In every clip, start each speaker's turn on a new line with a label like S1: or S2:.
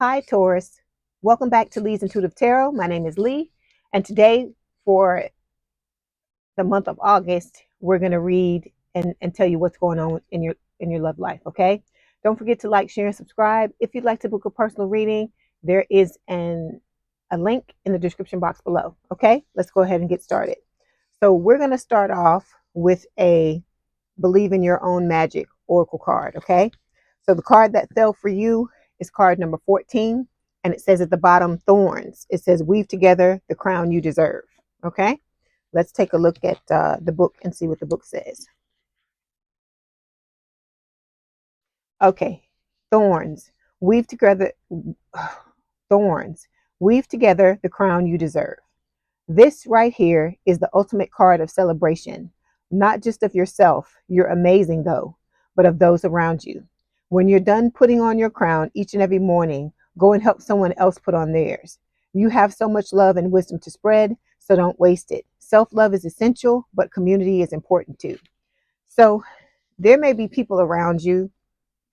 S1: Hi, Taurus. Welcome back to Leigh's Intuitive Tarot. My name is Leigh, and today, for the month of August, we're going to read and tell you what's going on in your love life. Okay. Don't forget to like, share, and subscribe. If you'd like to book a personal reading, there is a link in the description box below. Okay. Let's go ahead and get started. So we're going to start off with a Believe in Your Own Magic Oracle card. Okay. So the card that fell for you is card number 14. And it says at the bottom, thorns. It says, weave together the crown you deserve. Okay. Let's take a look at the book and see what the book says. Okay. Thorns. Weave together. Thorns. Weave together the crown you deserve. This right here is the ultimate card of celebration, not just of yourself. You're amazing though, but of those around you. When you're done putting on your crown each and every morning, go and help someone else put on theirs. You have so much love and wisdom to spread, so don't waste it. Self-love is essential, but community is important too. So there may be people around you,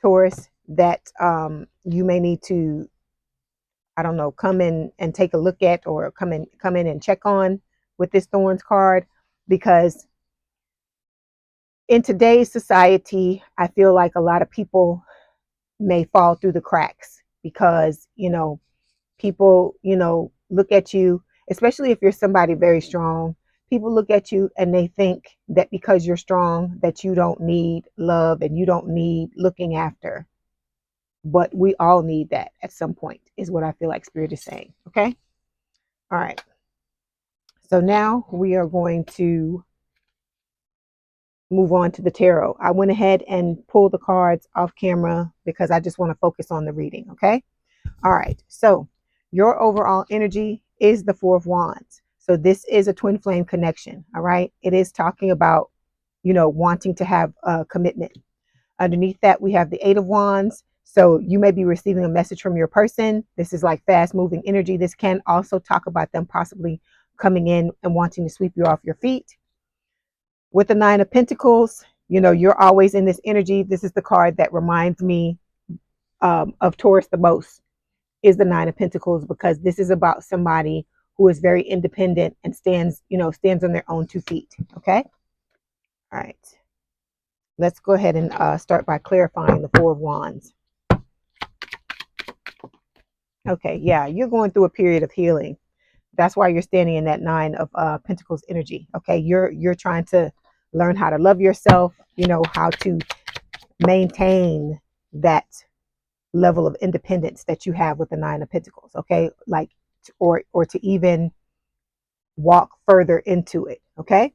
S1: Taurus, that you may need to, I don't know, come in and take a look at, or come in and check on with this Thorns card, because in today's society, I feel like a lot of people may fall through the cracks because, people, look at you, especially if you're somebody very strong. People look at you and they think that because you're strong, that you don't need love and you don't need looking after. But we all need that at some point, is what I feel like Spirit is saying. Okay. All right. So now we are going to move on to the tarot. I went ahead and pulled the cards off camera because I just want to focus on the reading. Okay. All right. So your overall energy is the Four of Wands. So this is a twin flame connection. All right. It is talking about, wanting to have a commitment. Underneath that, we have the Eight of Wands. So you may be receiving a message from your person. This is like fast moving energy. This can also talk about them possibly coming in and wanting to sweep you off your feet. With the Nine of Pentacles, you're always in this energy. This is the card that reminds me of Taurus the most, is the Nine of Pentacles, because this is about somebody who is very independent and stands on their own 2 feet. Okay. All right. Let's go ahead and start by clarifying the Four of Wands. Okay, yeah, you're going through a period of healing. That's why you're standing in that Nine of Pentacles energy. Okay, you're trying to learn how to love yourself, how to maintain that level of independence that you have with the Nine of Pentacles. Okay, like, or to even walk further into it. Okay,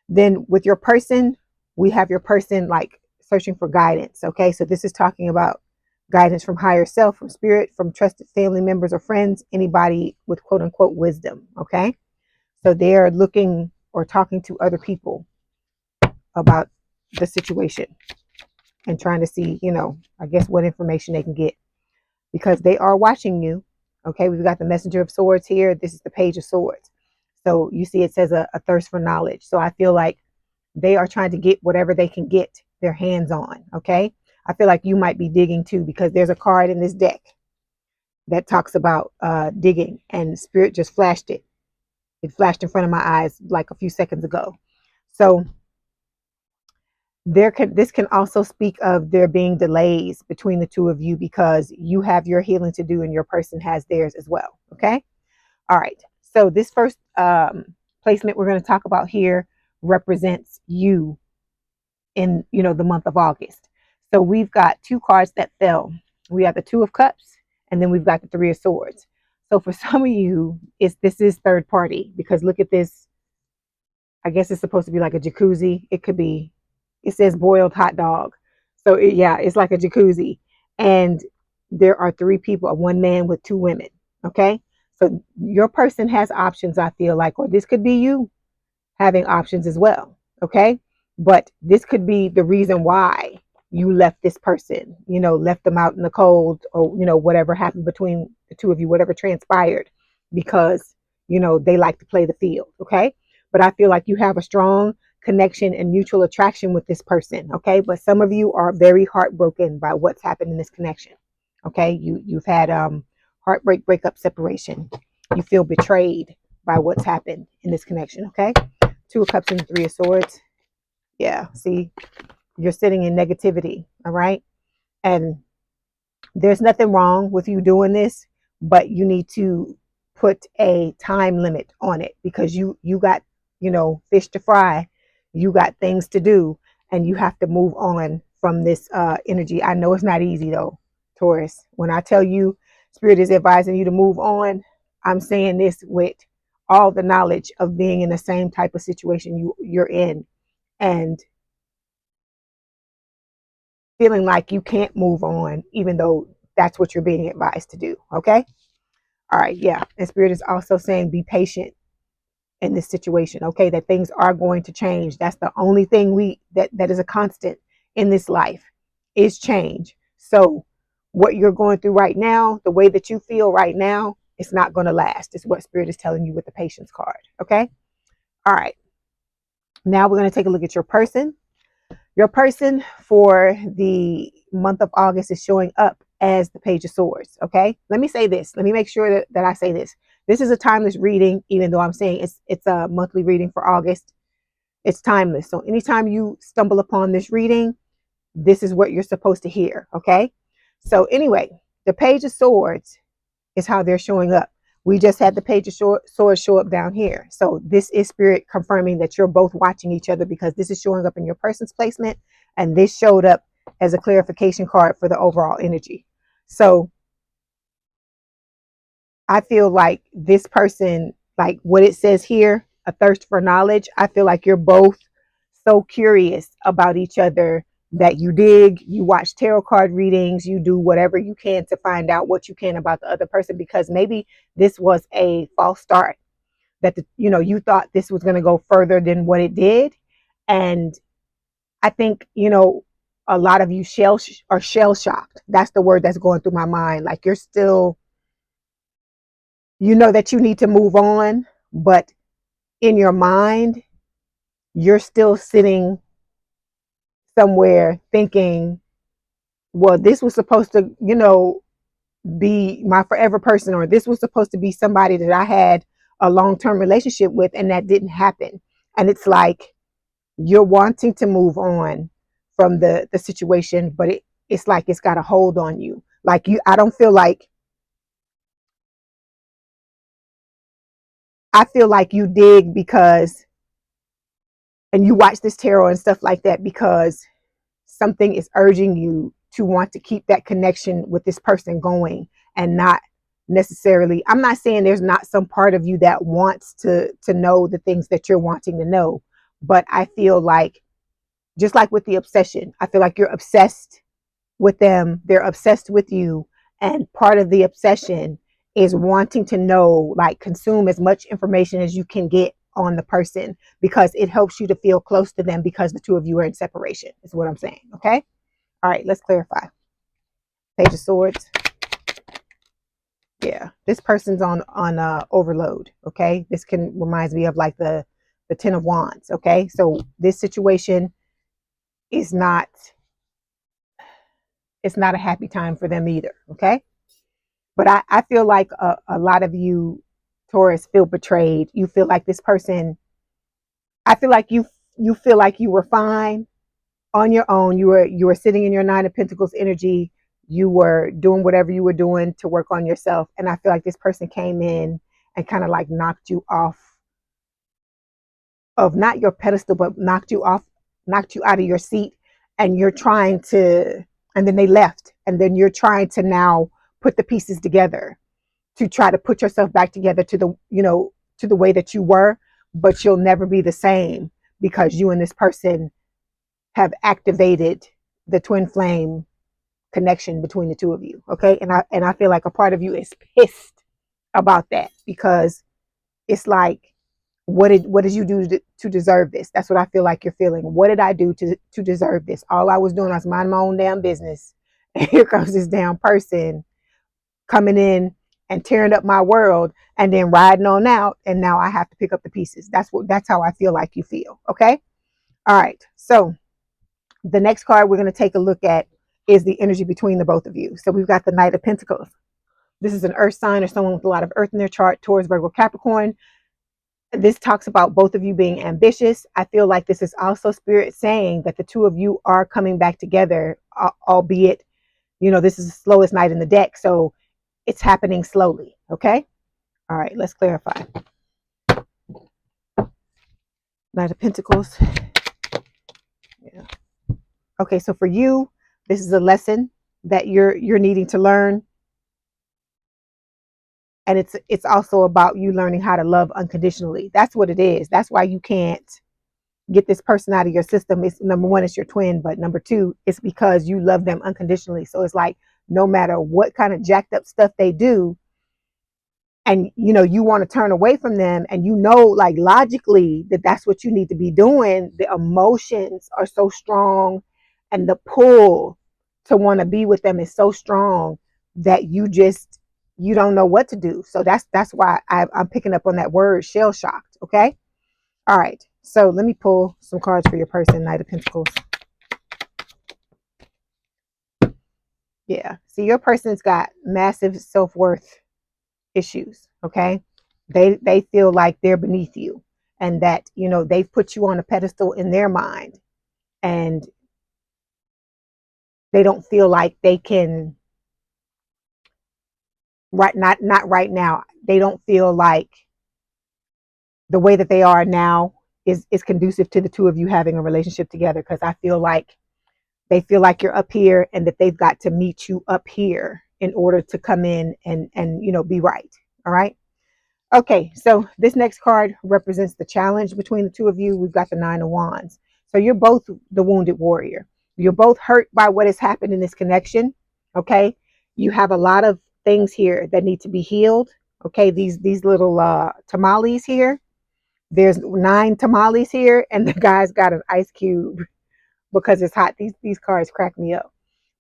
S1: then with your person, we have your person like searching for guidance. Okay, so this is talking about guidance from higher self, from spirit, from trusted family members or friends, anybody with quote unquote wisdom. Okay, so they're looking or talking to other people about the situation and trying to see, I guess what information they can get, because they are watching you. Okay, we've got the Messenger of Swords here. This is the Page of Swords. So you see it says a thirst for knowledge. So I feel like they are trying to get whatever they can get their hands on. Okay, I feel like you might be digging too, because there's a card in this deck that talks about digging, and Spirit just flashed it. It flashed in front of my eyes like a few seconds ago. So this can also speak of there being delays between the two of you, because you have your healing to do and your person has theirs as well. Okay. All right. So this first placement we're going to talk about here represents you in, the month of August. So we've got 2 cards that fell. We have the Two of Cups, and then we've got the Three of Swords. So for some of you, this is third party, because look at this. I guess it's supposed to be like a jacuzzi. It could be, it says boiled hot dog. So it's like a jacuzzi. And there are 3 people, 1 man with 2 women. Okay. So your person has options, I feel like, or this could be you having options as well. Okay. But this could be the reason why you left this person, left them out in the cold, or, whatever happened between the two of you, whatever transpired, because, they like to play the field. Okay. But I feel like you have a strong connection and mutual attraction with this person. Okay. But some of you are very heartbroken by what's happened in this connection. Okay. You've had Heartbreak, breakup, separation. You feel betrayed by what's happened in this connection, okay? Two of Cups and Three of Swords. Yeah, see, you're sitting in negativity, all right? And there's nothing wrong with you doing this, but you need to put a time limit on it because you got, fish to fry. You got things to do and you have to move on from this energy. I know it's not easy though, Taurus. When I tell you Spirit is advising you to move on, I'm saying this with all the knowledge of being in the same type of situation you're in and feeling like you can't move on, even though that's what you're being advised to do. Okay. All right. Yeah. And Spirit is also saying be patient in this situation. Okay. That things are going to change. That's the only thing that is a constant in this life is change. So what you're going through right now, the way that you feel right now, it's not going to last. It's what Spirit is telling you with the patience card. Okay. All right. Now we're going to take a look at your person. Your person for the month of August is showing up as the Page of Swords. Okay. Let me say this. Let me make sure that I say this. This is a timeless reading, even though I'm saying it's a monthly reading for August. It's timeless. So anytime you stumble upon this reading, this is what you're supposed to hear. Okay. So anyway, the Page of Swords is how they're showing up. We just had the Page of Swords show up down here. So this is Spirit confirming that you're both watching each other because this is showing up in your person's placement and this showed up as a clarification card for the overall energy. So I feel like this person, like what it says here, a thirst for knowledge. I feel like you're both so curious about each other that you dig, you watch tarot card readings, you do whatever you can to find out what you can about the other person because maybe this was a false start that you thought this was going to go further than what it did. And I think, a lot of you are shell shocked. That's the word that's going through my mind. Like you're still, that you need to move on, but in your mind, you're still sitting somewhere thinking, well, this was supposed to, be my forever person, or this was supposed to be somebody that I had a long-term relationship with, and that didn't happen. And it's like you're wanting to move on from the situation, but it's like it's got a hold on you. Like I don't feel like, I feel like you dig because, and you watch this tarot and stuff like that because something is urging you to want to keep that connection with this person going and not necessarily, I'm not saying there's not some part of you that wants to know the things that you're wanting to know, but I feel like just like with the obsession, I feel like you're obsessed with them, they're obsessed with you, and part of the obsession is wanting to know, like consume as much information as you can get on the person because it helps you to feel close to them because the two of you are in separation is what I'm saying. Okay. All right, let's clarify. Page of Swords. Yeah, this person's on overload. Okay, this reminds me of like the Ten of Wands. Okay, so this situation is not, it's not a happy time for them either. Okay, but I feel like a lot of you Taurus feel betrayed. You feel like this person, I feel like you feel like you were fine on your own. You were sitting in your Nine of Pentacles energy. You were doing whatever you were doing to work on yourself. And I feel like this person came in and kind of like knocked you off of not your pedestal, but knocked you out of your seat. And you're trying to, and then they left. And then you're trying to now put the pieces together to try to put yourself back together to the way that you were, but you'll never be the same because you and this person have activated the twin flame connection between the two of you. Okay. And I feel like a part of you is pissed about that because it's like, what did you do to deserve this? That's what I feel like you're feeling. What did I do to deserve this? All I was doing was minding my own damn business. And here comes this damn person coming in and tearing up my world and then riding on out. And now I have to pick up the pieces. That's how I feel like you feel. Okay. All right. So the next card we're going to take a look at is the energy between the both of you. So we've got the Knight of Pentacles. This is an earth sign or someone with a lot of earth in their chart, Taurus, Virgo, Capricorn. This talks about both of you being ambitious. I feel like this is also spirit saying that the two of you are coming back together, albeit, this is the slowest night in the deck. So it's happening slowly. Okay. All right. Let's clarify. Knight of Pentacles. Yeah. Okay. So for you, this is a lesson that you're needing to learn. And it's also about you learning how to love unconditionally. That's what it is. That's why you can't get this person out of your system. It's number one, it's your twin, but number two, it's because you love them unconditionally. So it's like no matter what kind of jacked up stuff they do, and you want to turn away from them, and like logically that's what you need to be doing, the emotions are so strong and the pull to want to be with them is so strong that you don't know what to do. So that's why I'm picking up on that word, shell shocked. Okay. All right. So let me pull some cards for your person, Knight of Pentacles. Yeah. See, your person's got massive self-worth issues. Okay. They feel like they're beneath you, and that, they've put you on a pedestal in their mind, and they don't feel like they can not right now. They don't feel like the way that they are now is conducive to the two of you having a relationship together, because I feel like they feel like you're up here and that they've got to meet you up here in order to come in and be right. All right. Okay, so this next card represents the challenge between the two of you. We've got the Nine of Wands. So you're both the wounded warrior. You're both hurt by what has happened in this connection. Okay, you have a lot of things here that need to be healed. Okay, these little tamales here. There's 9 tamales here, and the guy's got an ice cube because it's hot. These cards crack me up.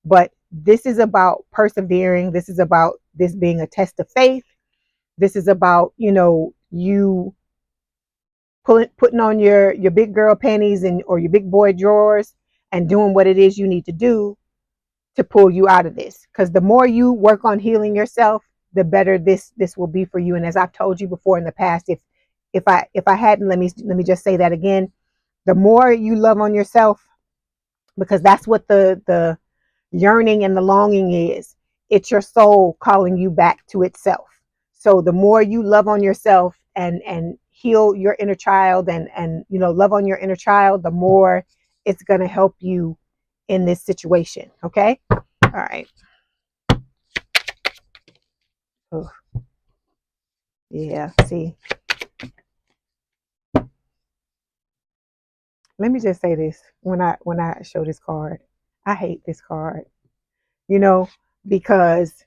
S1: But this is about persevering. This is about this being a test of faith. This is about, you putting on your big girl panties or your big boy drawers and doing what it is you need to do to pull you out of this. Because the more you work on healing yourself, the better this will be for you. And as I've told you before in the past, if I hadn't, let me just say that again. The more you love on yourself, because that's what the yearning and the longing is. It's your soul calling you back to itself. So the more you love on yourself and heal your inner child and love on your inner child, the more it's going to help you in this situation. Okay. All right. Oh, yeah. See, let me just say this. When I show this card, I hate this card, because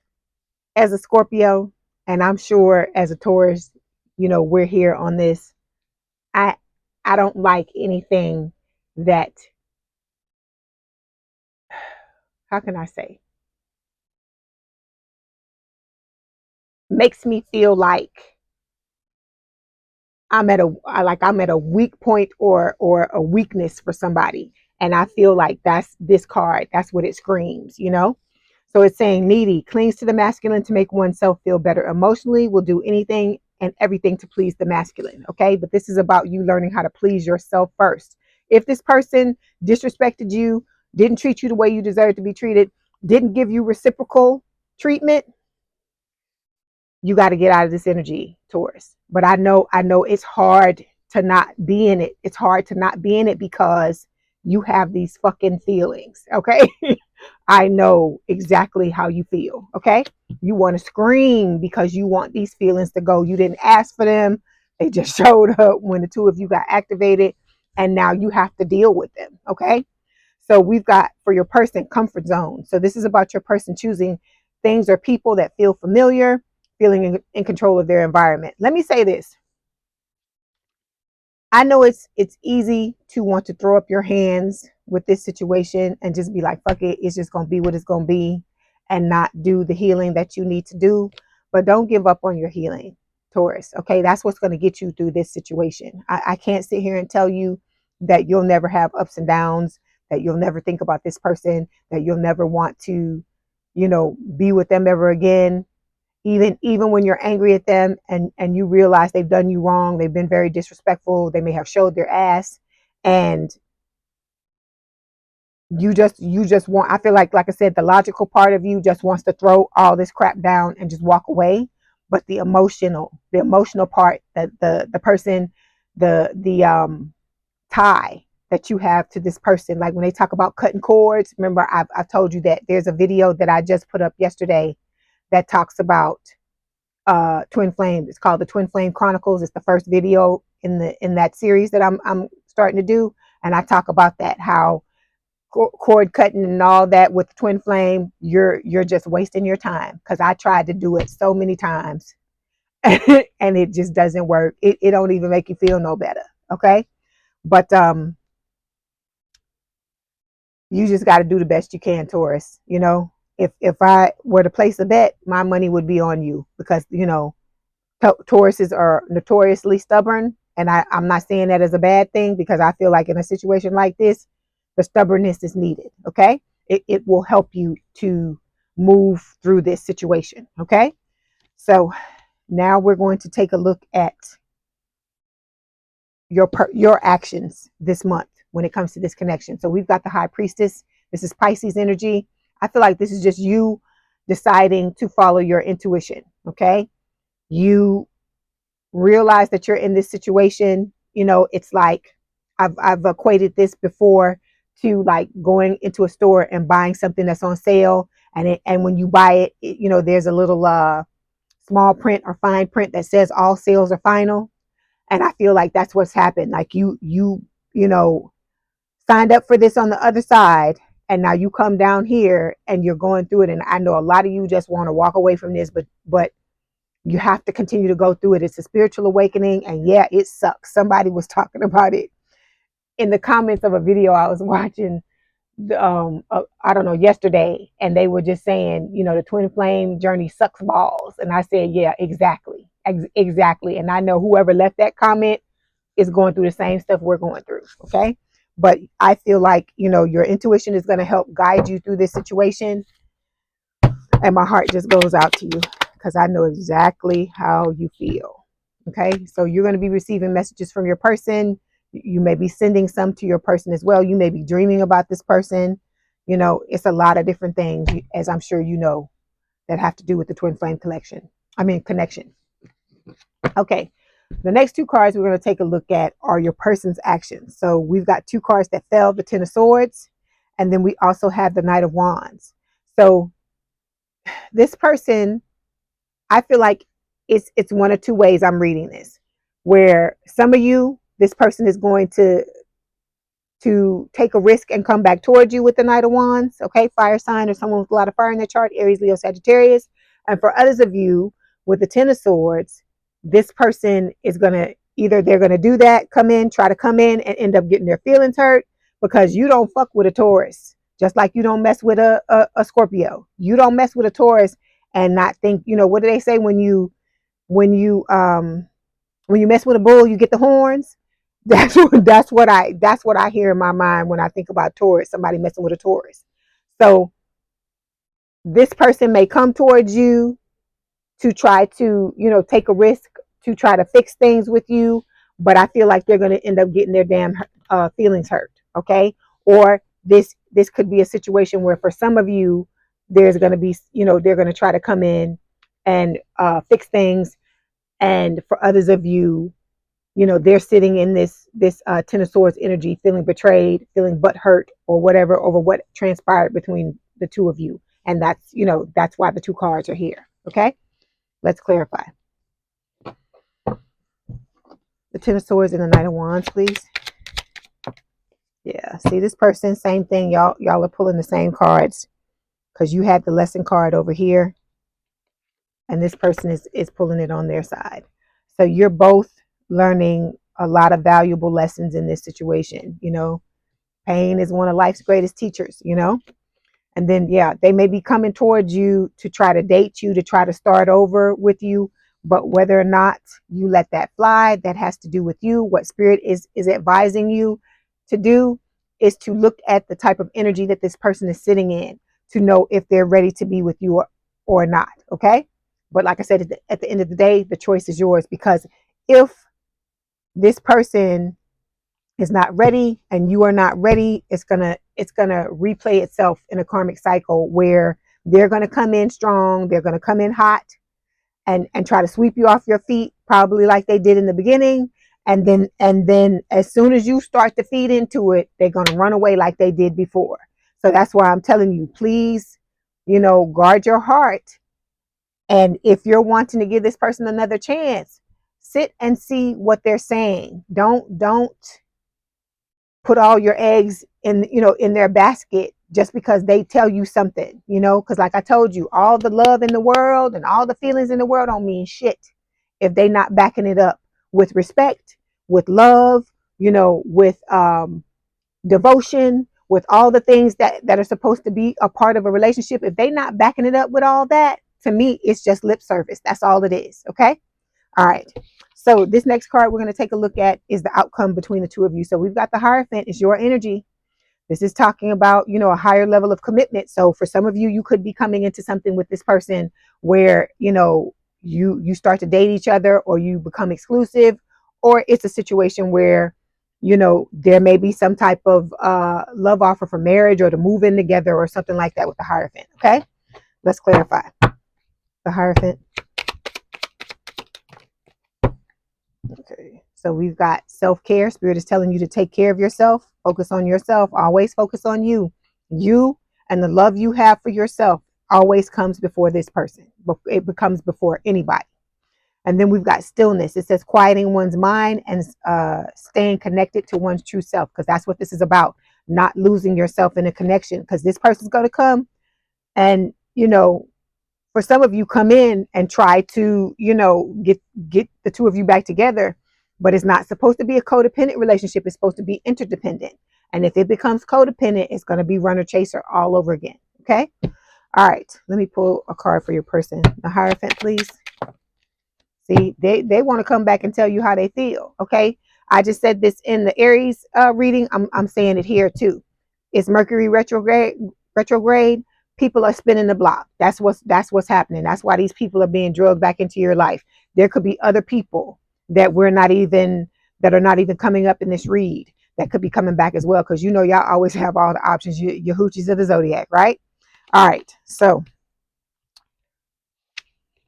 S1: as a Scorpio, and I'm sure as a Taurus, we're here on this. I don't like anything that, how can I say, makes me feel like I'm at a weak point or a weakness for somebody. And I feel like that's this card. That's what it screams. So it's saying needy, clings to the masculine to make oneself feel better emotionally, will do anything and everything to please the masculine. Okay. But this is about you learning how to please yourself first. If this person disrespected you, didn't treat you the way you deserve to be treated, didn't give you reciprocal treatment, you got to get out of this energy, Taurus. But I know it's hard to not be in it. It's hard to not be in it because you have these fucking feelings. Okay. I know exactly how you feel. Okay. You want to scream because you want these feelings to go. You didn't ask for them. They just showed up when the two of you got activated, and now you have to deal with them. Okay. So we've got for your person comfort zone. So this is about your person choosing things or people that feel familiar, feeling in control of their environment. Let me say this. I know it's easy to want to throw up your hands with this situation and just be like, fuck it, it's just going to be what it's going to be, and not do the healing that you need to do. But don't give up on your healing, Taurus. Okay, that's what's going to get you through this situation. I can't sit here and tell you that you'll never have ups and downs, that you'll never think about this person, that you'll never want to, be with them ever again. Even when you're angry at them and you realize they've done you wrong, they've been very disrespectful, they may have showed their ass, and you just want, I feel like I said, the logical part of you just wants to throw all this crap down and just walk away. But the emotional part, that the person, the tie that you have to this person, like when they talk about cutting cords, remember I've told you that there's a video that I just put up yesterday that talks about twin flames. It's called the Twin Flame Chronicles. It's the first video in that series that I'm starting to do, and I talk about that, how cord cutting and all that with the twin flame, you're just wasting your time, because I tried to do it so many times and it just doesn't work. It don't even make you feel no better. Okay. But you just got to do the best you can, Taurus. If I were to place a bet, my money would be on you, because Tauruses are notoriously stubborn, and I'm not saying that as a bad thing, because I feel like in a situation like this, the stubbornness is needed. Okay, it will help you to move through this situation. Okay, so now we're going to take a look at your actions this month when it comes to this connection. So we've got the High Priestess. This is Pisces energy. I feel like this is just you deciding to follow your intuition. Okay, you realize that you're in this situation. It's like I've equated this before to like going into a store and buying something that's on sale, and when you buy it, there's a little small print or fine print that says all sales are final. And I feel like that's what's happened. Like you signed up for this on the other side, and now you come down here and you're going through it. And I know a lot of you just want to walk away from this, but you have to continue to go through it. It's a spiritual awakening, and yeah, it sucks. Somebody was talking about it in the comments of a video I was watching, I don't know, yesterday, and they were just saying, the twin flame journey sucks balls. And I said, yeah, exactly. Exactly. And I know whoever left that comment is going through the same stuff we're going through. Okay. But I feel like, your intuition is going to help guide you through this situation. And my heart just goes out to you, because I know exactly how you feel. Okay. So you're going to be receiving messages from your person. You may be sending some to your person as well. You may be dreaming about this person. It's a lot of different things, as I'm sure you know, that have to do with the twin flame connection. Okay. The next two cards we're going to take a look at are your person's actions. So we've got two cards that fell, the Ten of Swords, and then we also have the Knight of Wands. So this person, I feel like it's one of two ways I'm reading this, where some of you, this person is going to take a risk and come back towards you with the Knight of Wands. Okay, fire sign or someone with a lot of fire in their chart, Aries, Leo, Sagittarius. And for others of you with the Ten of Swords, this person is going to, either they're going to do that, try to come in and end up getting their feelings hurt, because you don't fuck with a Taurus. Just like you don't mess with a Scorpio. You don't mess with a Taurus and not think, what do they say, when you mess with a bull, you get the horns. That's what I hear in my mind when I think about Taurus, somebody messing with a Taurus. So this person may come towards you to try to, take a risk to try to fix things with you, but I feel like they're going to end up getting their damn feelings hurt. Okay. Or this could be a situation where for some of you, there's going to be, they're going to try to come in and fix things. And for others of you, they're sitting in this Ten of Swords energy, feeling betrayed, feeling butthurt or whatever over what transpired between the two of you. And that's why the two cards are here. Okay. Let's clarify. The Ten of Swords and the Knight of Wands, please. Yeah. See, this person, same thing. Y'all are pulling the same cards, because you had the lesson card over here, and this person is pulling it on their side. So you're both learning a lot of valuable lessons in this situation. Pain is one of life's greatest teachers, And then, yeah, they may be coming towards you to try to date you, to try to start over with you. But whether or not you let that fly, that has to do with you. What Spirit is advising you to do is to look at the type of energy that this person is sitting in, to know if they're ready to be with you or not. Okay. But like I said, at the end of the day, the choice is yours, because if this person is not ready and you are not ready, it's gonna replay itself in a karmic cycle where they're gonna come in strong, they're gonna come in hot, and try to sweep you off your feet, probably like they did in the beginning. And then as soon as you start to feed into it, they're gonna run away like they did before. So that's why I'm telling you, please, guard your heart. And if you're wanting to give this person another chance, sit and see what they're saying. Don't put all your eggs in their basket just because they tell you something, because like I told you, all the love in the world and all the feelings in the world don't mean shit if they not backing it up with respect, with love, with devotion, with all the things that are supposed to be a part of a relationship. If they not backing it up with all that, to me, it's just lip service. That's all it is. Okay. All right. So this next card we're going to take a look at is the outcome between the two of you. So we've got the Hierophant. It's your energy. This is talking about, a higher level of commitment. So for some of you, you could be coming into something with this person where, you start to date each other, or you become exclusive, or it's a situation where, there may be some type of love offer for marriage or to move in together or something like that with the Hierophant. Okay. Let's clarify. The Hierophant. Okay, so we've got self-care. Spirit is telling you to take care of yourself. Focus on yourself. Always focus on you. You and the love you have for yourself always comes before this person. It becomes before anybody. And then we've got stillness. It says quieting one's mind and staying connected to one's true self, because that's what this is about. Not losing yourself in a connection, because this person's going to come and, for some of you, come in and try to, get the two of you back together, but it's not supposed to be a codependent relationship. It's supposed to be interdependent. And if it becomes codependent, it's going to be runner chaser all over again. Okay. All right. Let me pull a card for your person. The Hierophant, please. See, they want to come back and tell you how they feel. Okay. I just said this in the Aries reading. I'm saying it here too. It's Mercury retrograde. People are spinning the block. That's what's happening. That's why these people are being drugged back into your life. There could be other people that are not even coming up in this read that could be coming back as well, because y'all always have all the options. Your hoochies of the zodiac, right? All right. So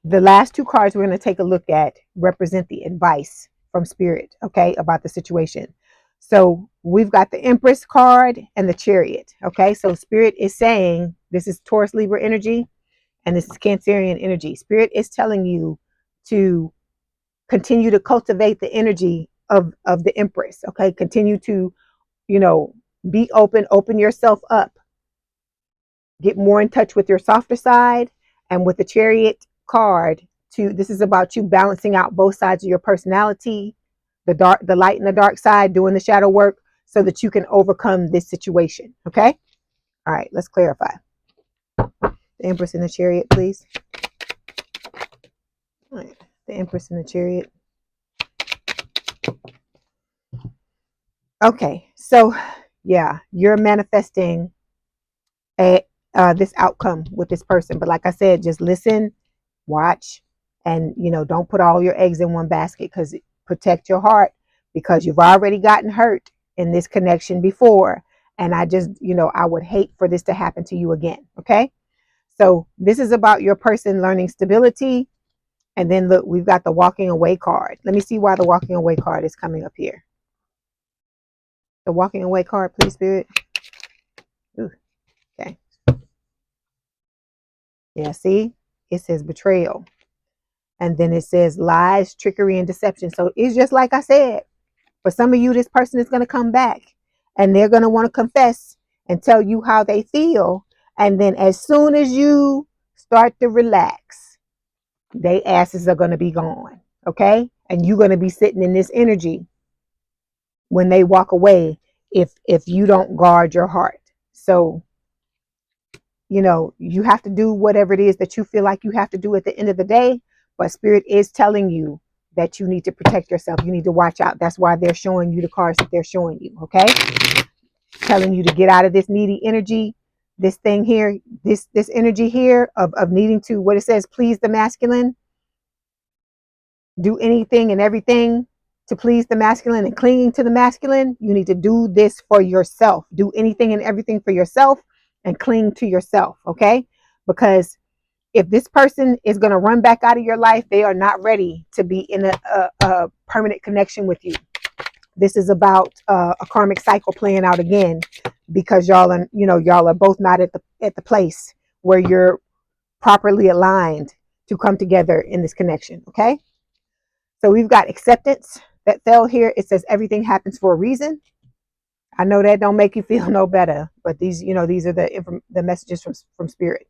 S1: the last two cards we're going to take a look at represent the advice from Spirit, okay, about the situation. So we've got the Empress card and the Chariot. Okay, so Spirit is saying, this is Taurus Libra energy and this is Cancerian energy. Spirit is telling you to continue to cultivate the energy of the Empress. Okay, continue to, be open yourself up, get more in touch with your softer side. And with the Chariot card, this is about you balancing out both sides of your personality, the light and the dark side, doing the shadow work so that you can overcome this situation. Okay. All right. Let's clarify. The Empress and the Chariot, please. All right. The Empress and the Chariot. Okay. So yeah, you're manifesting this outcome with this person. But like I said, just listen, watch, and don't put all your eggs in one basket, because protect your heart, because you've already gotten hurt in this connection before. And I just, I would hate for this to happen to you again. Okay. So this is about your person learning stability. And then look, we've got the walking away card. Let me see why the walking away card is coming up here. The walking away card, please, Spirit. Ooh, okay. Yeah, see, it says betrayal. And then it says lies, trickery, and deception. So it's just like I said, for some of you, this person is going to come back and they're going to want to confess and tell you how they feel. And then as soon as you start to relax, they asses are going to be gone. Okay. And you're going to be sitting in this energy when they walk away if you don't guard your heart. So, you have to do whatever it is that you feel like you have to do at the end of the day. But Spirit is telling you that you need to protect yourself. You need to watch out. That's why they're showing you the cards that they're showing you. Okay. Telling you to get out of this needy energy. this thing here, this energy here of needing to, what it says, please the masculine, do anything and everything to please the masculine and clinging to the masculine. You need to do this for yourself. Do anything and everything for yourself and cling to yourself, okay? Because if this person is going to run back out of your life, they are not ready to be in a permanent connection with you. This is about a karmic cycle playing out again, because y'all are, y'all are both not at the place where you're properly aligned to come together in this connection, okay? So we've got acceptance that fell here. It says everything happens for a reason. I know that don't make you feel no better, but these are the messages from spirit.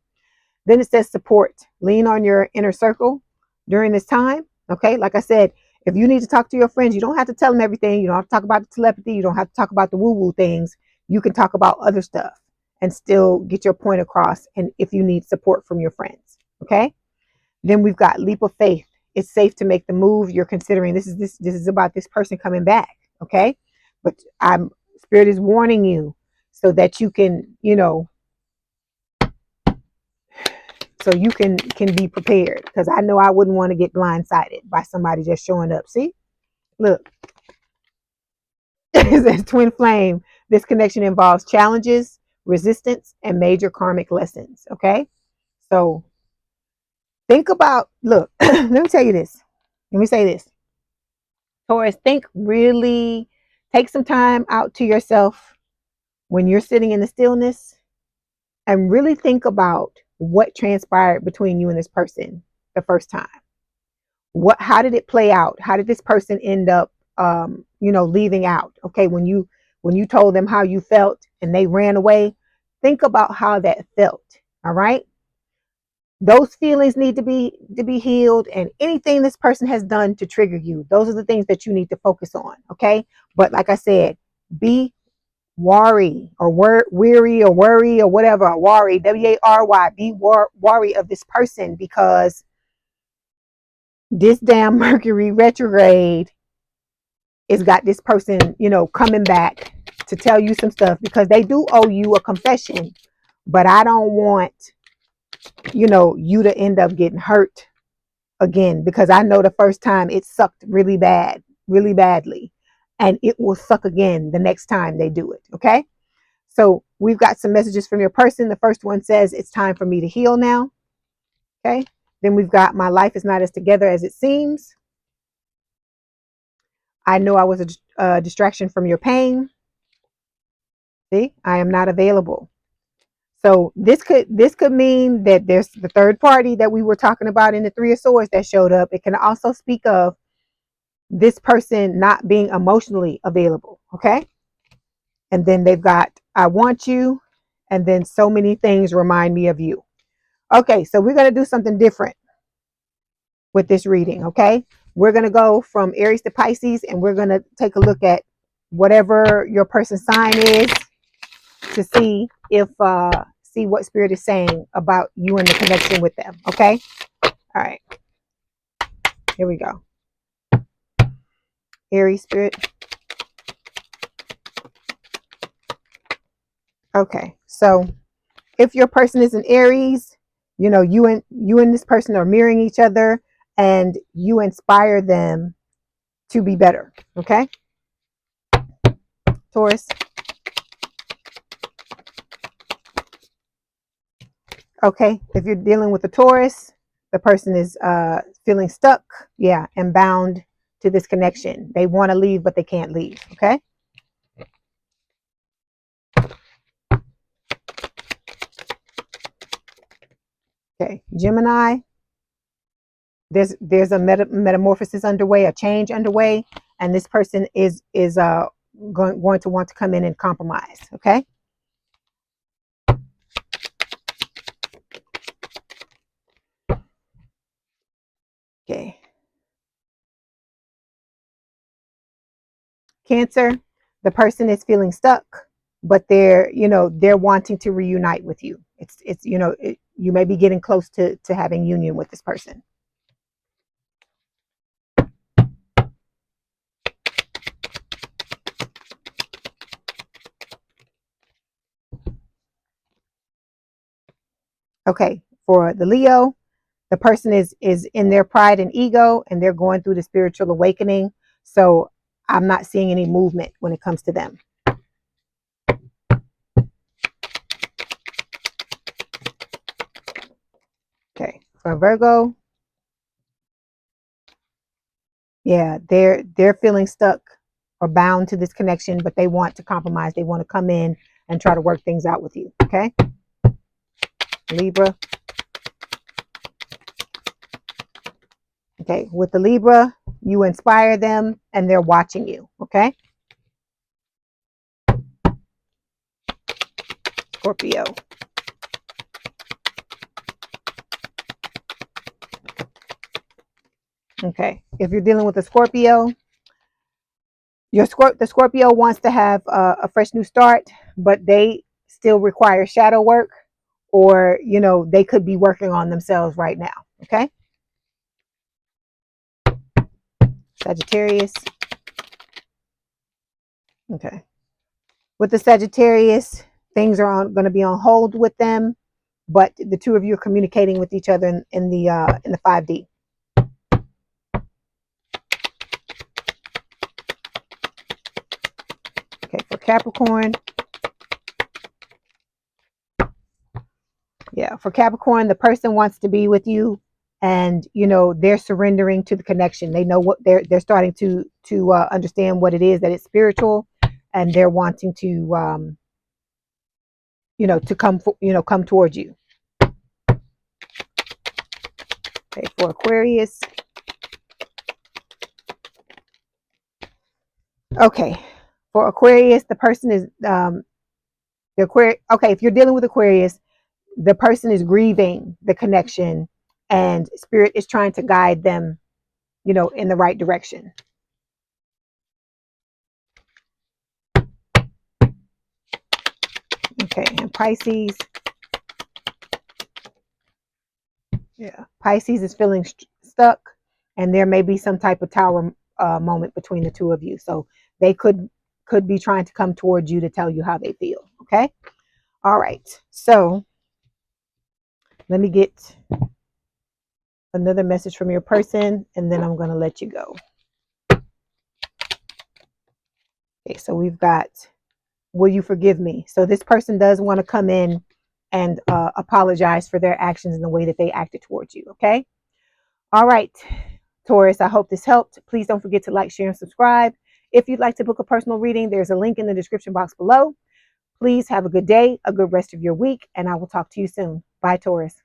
S1: Then it says support. Lean on your inner circle during this time. Okay, like I said, if you need to talk to your friends, you don't have to tell them everything. You don't have to talk about the telepathy. You don't have to talk about the woo-woo things. You can talk about other stuff and still get your point across. And if you need support from your friends, okay. Then we've got leap of faith. It's safe to make the move you're considering. This is about this person coming back, okay. But Spirit is warning you so that you can, so you can be prepared, because I know I wouldn't want to get blindsided by somebody just showing up. See, look, it says twin flame. This connection involves challenges, resistance, and major karmic lessons. Okay, so think about, look, let me tell you this. Let me say this, Taurus. Take some time out to yourself when you're sitting in the stillness and really think about what transpired between you and this person the first time. How did it play out? How did this person end up leaving out? Okay, when you told them how you felt and they ran away, think about how that felt. All right, those feelings need to be healed, and anything this person has done to trigger you, those are the things that you need to focus on. Okay, but like I said, be wary or weary or worry or whatever. Worry, W-A-R-Y. Be wary of this person, because this damn Mercury retrograde has got this person, coming back to tell you some stuff, because they do owe you a confession. But I don't want, you to end up getting hurt again, because I know the first time it sucked really badly, and it will suck again the next time they do it. Okay. So we've got some messages from your person. The first one says, it's time for me to heal now. Okay. Then we've got, my life is not as together as it seems. I know I was a distraction from your pain. See, I am not available. So this could mean that there's the third party that we were talking about in the Three of Swords that showed up. It can also speak of this person not being emotionally available. Okay. And then they've got, I want you. And then so many things remind me of you. Okay. So we're going to do something different with this reading. Okay. We're going to go from Aries to Pisces, and we're going to take a look at whatever your person's sign is to see what spirit is saying about you and the connection with them. Okay. All right. Here we go. Aries spirit. Okay. So if your person is an Aries, you and this person are mirroring each other, and you inspire them to be better. Okay. Taurus. Okay. If you're dealing with a Taurus, the person is feeling stuck, yeah, and bound to this connection. They want to leave, but they can't leave. Okay. Okay. Gemini. There's a metamorphosis underway, a change underway, and this person is going to want to come in and compromise. Okay. Okay. Cancer. The person is feeling stuck, but they're wanting to reunite with you. You may be getting close to having union with this person. Okay, for the Leo, the person is in their pride and ego, and they're going through the spiritual awakening. So I'm not seeing any movement when it comes to them. Okay, for Virgo, yeah, they're feeling stuck or bound to this connection, but they want to compromise. They want to come in and try to work things out with you. Okay, Libra. Okay, with the Libra, you inspire them and they're watching you. Okay, Scorpio. Okay, if you're dealing with a Scorpio, the Scorpio wants to have a fresh new start, but they still require shadow work, or they could be working on themselves right now. Okay, Sagittarius. Okay, with the Sagittarius, things are going to be on hold with them, but the two of you are communicating with each other in the 5D. Okay, for Capricorn. Yeah, for Capricorn, the person wants to be with you, and they're surrendering to the connection. They know what they're starting to understand what it is, that it's spiritual, and they're wanting to to come towards you. Okay, for Aquarius. Okay, for Aquarius, the person is the Aquarius. Okay, if you're dealing with Aquarius, the person is grieving the connection, and spirit is trying to guide them, in the right direction. Okay, and Pisces. Yeah, Pisces is feeling stuck, and there may be some type of tower moment between the two of you. So they could be trying to come towards you to tell you how they feel. Okay. All right. So let me get another message from your person, and then I'm going to let you go. Okay. So we've got, will you forgive me? So this person does want to come in and apologize for their actions and the way that they acted towards you. Okay. All right, Taurus, I hope this helped. Please don't forget to like, share, and subscribe. If you'd like to book a personal reading, there's a link in the description box below. Please have a good day, a good rest of your week, and I will talk to you soon. Bye, Taurus.